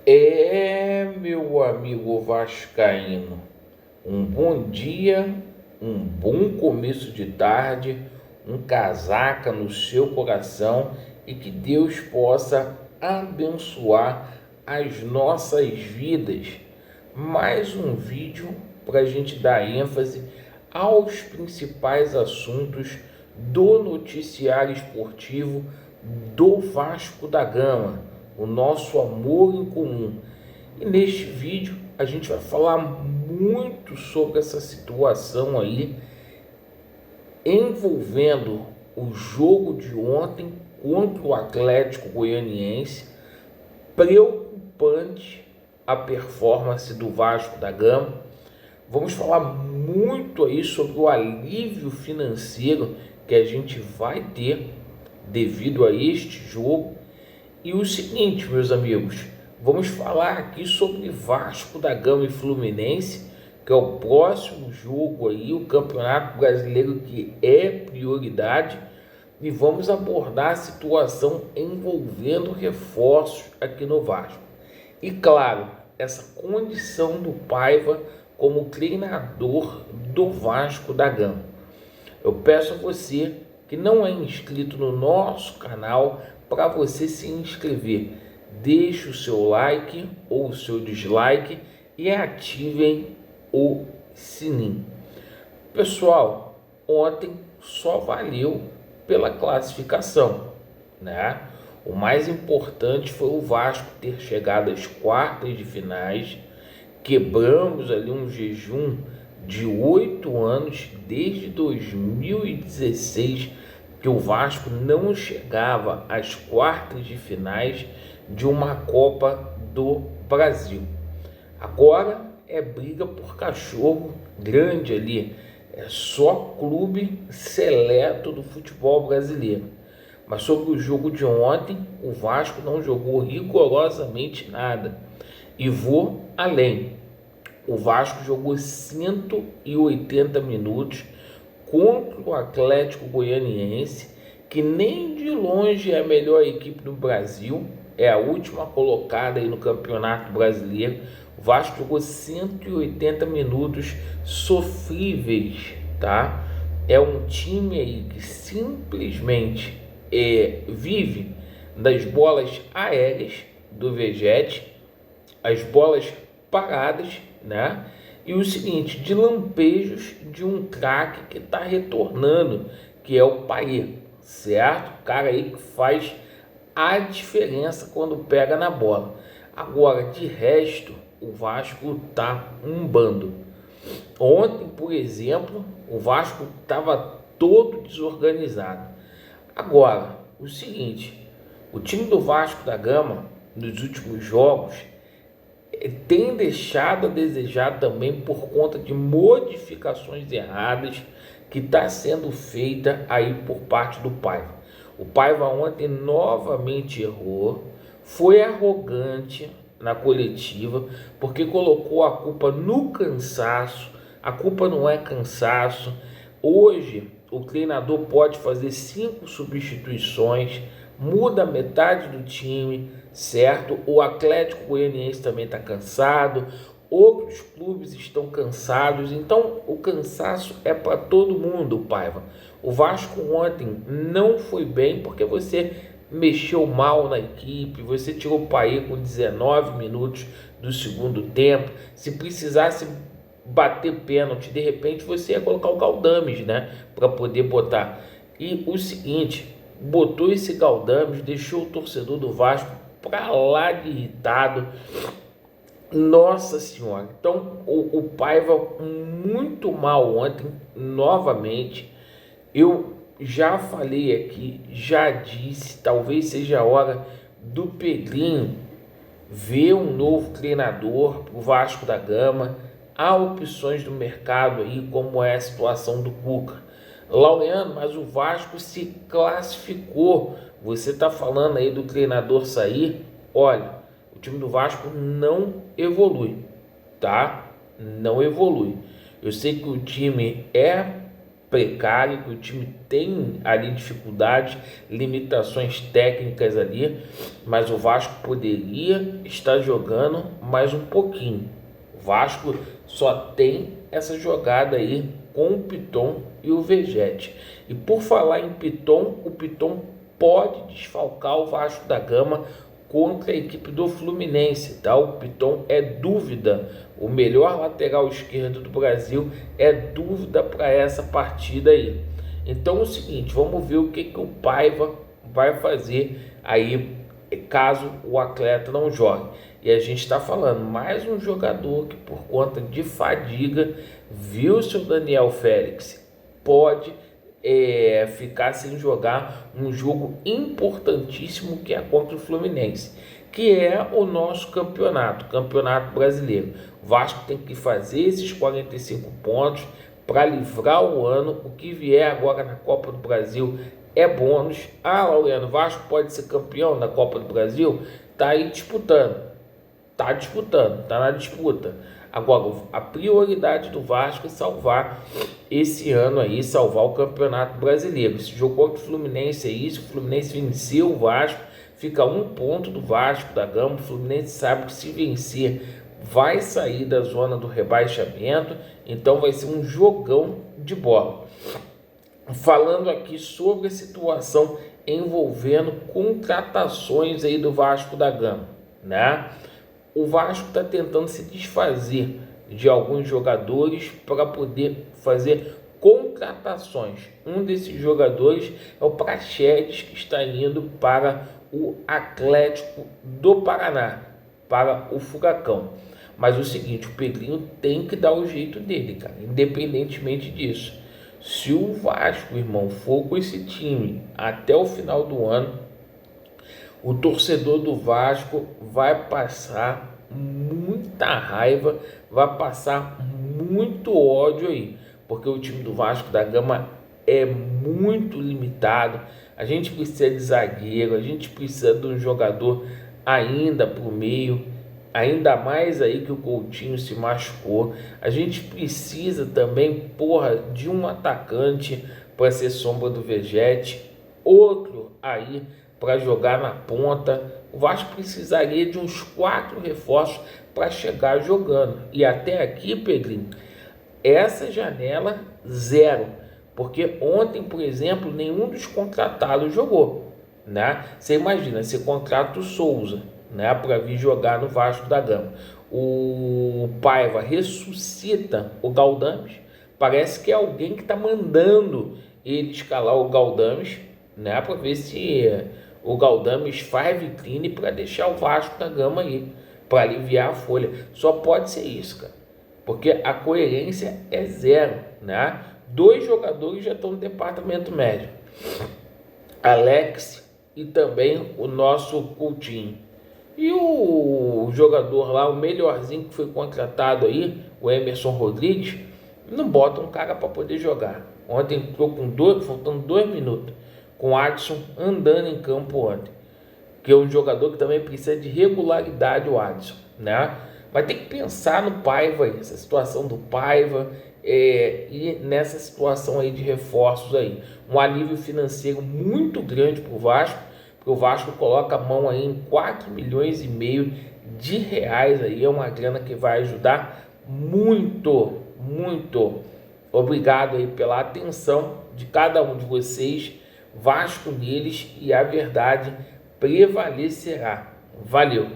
Meu amigo vascaíno, um bom dia, um bom começo de tarde, um casaca no seu coração e que Deus possa abençoar as nossas vidas. Mais um vídeo para a gente dar ênfase aos principais assuntos do noticiário esportivo do Vasco da Gama, o nosso amor em comum. E neste vídeo a gente vai falar muito sobre essa situação aí envolvendo o jogo de ontem contra o Atlético Goianiense. Preocupante a performance do Vasco da Gama. Vamos falar muito aí sobre o alívio financeiro que a gente vai ter devido a este jogo. E o seguinte, meus amigos, vamos falar aqui sobre Vasco da Gama e Fluminense, que é o próximo jogo aí, o Campeonato Brasileiro, que é prioridade, e vamos abordar a situação envolvendo reforços aqui no Vasco. E claro, essa condição do Paiva como treinador do Vasco da Gama. Eu peço a você que não é inscrito no nosso canal para você se inscrever. Deixe o seu like ou o seu dislike e ativem o sininho. Pessoal, ontem só valeu pela classificação, né? O mais importante foi o Vasco ter chegado às quartas de finais. Quebramos ali um jejum de 8 anos, desde 2016, que o Vasco não chegava às quartas de finais de uma Copa do Brasil. Agora é briga por cachorro grande ali, é só clube seleto do futebol brasileiro. Mas sobre o jogo de ontem, o Vasco não jogou rigorosamente nada. E vou além. O Vasco jogou 180 minutos contra o Atlético Goianiense, que nem de longe é a melhor equipe do Brasil, é a última colocada aí no Campeonato Brasileiro. O Vasco jogou 180 minutos sofríveis, tá? É um time aí que simplesmente vive das bolas aéreas do Vegete, as bolas paradas, né? E o seguinte, de lampejos de um craque que está retornando, que é o Payet, certo? O cara aí que faz a diferença quando pega na bola. Agora, de resto, o Vasco tá um bando. Ontem, por exemplo, o Vasco estava todo desorganizado. Agora, o seguinte, o time do Vasco da Gama, nos últimos jogos, tem deixado a desejar também por conta de modificações erradas que está sendo feita aí por parte do Paiva. O Paiva ontem novamente errou, foi arrogante na coletiva, porque colocou a culpa no cansaço. A culpa não é cansaço. Hoje o treinador pode fazer 5 substituições, muda metade do time, certo? O Atlético Goianiense também está cansado, outros clubes estão cansados, então o cansaço é para todo mundo, Paiva. O Vasco ontem não foi bem porque você mexeu mal na equipe, você tirou o Payet com 19 minutos do segundo tempo. Se precisasse bater pênalti, de repente você ia colocar o Galdames, né, para poder botar. E o seguinte, botou esse Galdames, deixou o torcedor do Vasco para lá de irritado. Nossa senhora. Então o Paiva muito mal ontem, novamente. Eu já falei aqui, já disse, talvez seja a hora do Pedrinho ver um novo treinador para o Vasco da Gama. Há opções do mercado aí, como é a situação do Cuca. Laureano, mas o Vasco se classificou. Você está falando aí do treinador sair? Olha, o time do Vasco não evolui, tá? Não evolui. Eu sei que o time é precária, que o time tem ali dificuldades, limitações técnicas ali, mas o Vasco poderia estar jogando mais um pouquinho. O Vasco só tem essa jogada aí com o Piton e o Vegete. E por falar em Piton, o Piton pode desfalcar o Vasco da Gama contra a equipe do Fluminense, tá? O Piton é dúvida, o melhor lateral esquerdo do Brasil é dúvida para essa partida aí. Então é o seguinte, vamos ver o que o Paiva vai fazer aí caso o atleta não jogue. E a gente está falando mais um jogador que por conta de fadiga, viu seu Daniel Félix, pode ficar sem jogar um jogo importantíssimo que é contra o Fluminense, que é o nosso campeonato brasileiro. O Vasco tem que fazer esses 45 pontos para livrar o ano. O que vier agora na Copa do Brasil é bônus. Laureano, o Vasco pode ser campeão da Copa do Brasil? Tá aí disputando, tá na disputa. Agora, a prioridade do Vasco é salvar esse ano aí, salvar o Campeonato Brasileiro. Esse jogo contra o Fluminense é isso, o Fluminense venceu o Vasco, fica 1 ponto do Vasco da Gama. O Fluminense sabe que se vencer vai sair da zona do rebaixamento, então vai ser um jogão de bola. Falando aqui sobre a situação envolvendo contratações aí do Vasco da Gama, né? O Vasco está tentando se desfazer de alguns jogadores para poder fazer contratações. Um desses jogadores é o Praxedes, que está indo para o Atlético do Paraná, para o Furacão. Mas o seguinte, o Pedrinho tem que dar o jeito dele, cara, independentemente disso. Se o Vasco, irmão, for com esse time até o final do ano, o torcedor do Vasco vai passar muita raiva, vai passar muito ódio aí, porque o time do Vasco da Gama é muito limitado. A gente precisa de zagueiro, a gente precisa de um jogador ainda pro meio, ainda mais aí que o Coutinho se machucou. A gente precisa também, de um atacante para ser sombra do Vegete, outro aí para jogar na ponta. O Vasco precisaria de uns 4 reforços para chegar jogando. E até aqui, Pedrinho, essa janela 0. Porque ontem, por exemplo, nenhum dos contratados jogou, né? Você imagina, você contrata o Souza, né, para vir jogar no Vasco da Gama. O Paiva ressuscita o Galdames. Parece que é alguém que está mandando ele escalar o Galdames, né, para ver se o Galdames faz vitrine para deixar o Vasco da Gama aí, para aliviar a folha. Só pode ser isso, cara, porque a coerência é 0, né? 2 jogadores já estão no departamento médico, Alex e também o nosso Coutinho. E o jogador lá, o melhorzinho que foi contratado aí, o Emerson Rodrigues, não bota um cara para poder jogar. Ontem entrou faltando 2 minutos, com o Adson andando em campo ontem, que é um jogador que também precisa de regularidade, o Adson, né? Vai ter que pensar no Paiva aí, essa situação do Paiva, e nessa situação aí de reforços aí. Um alívio financeiro muito grande para o Vasco, porque o Vasco coloca a mão aí em 4,5 milhões de reais aí, é uma grana que vai ajudar muito, muito. Obrigado aí pela atenção de cada um de vocês. Vasco neles e a verdade prevalecerá. Valeu!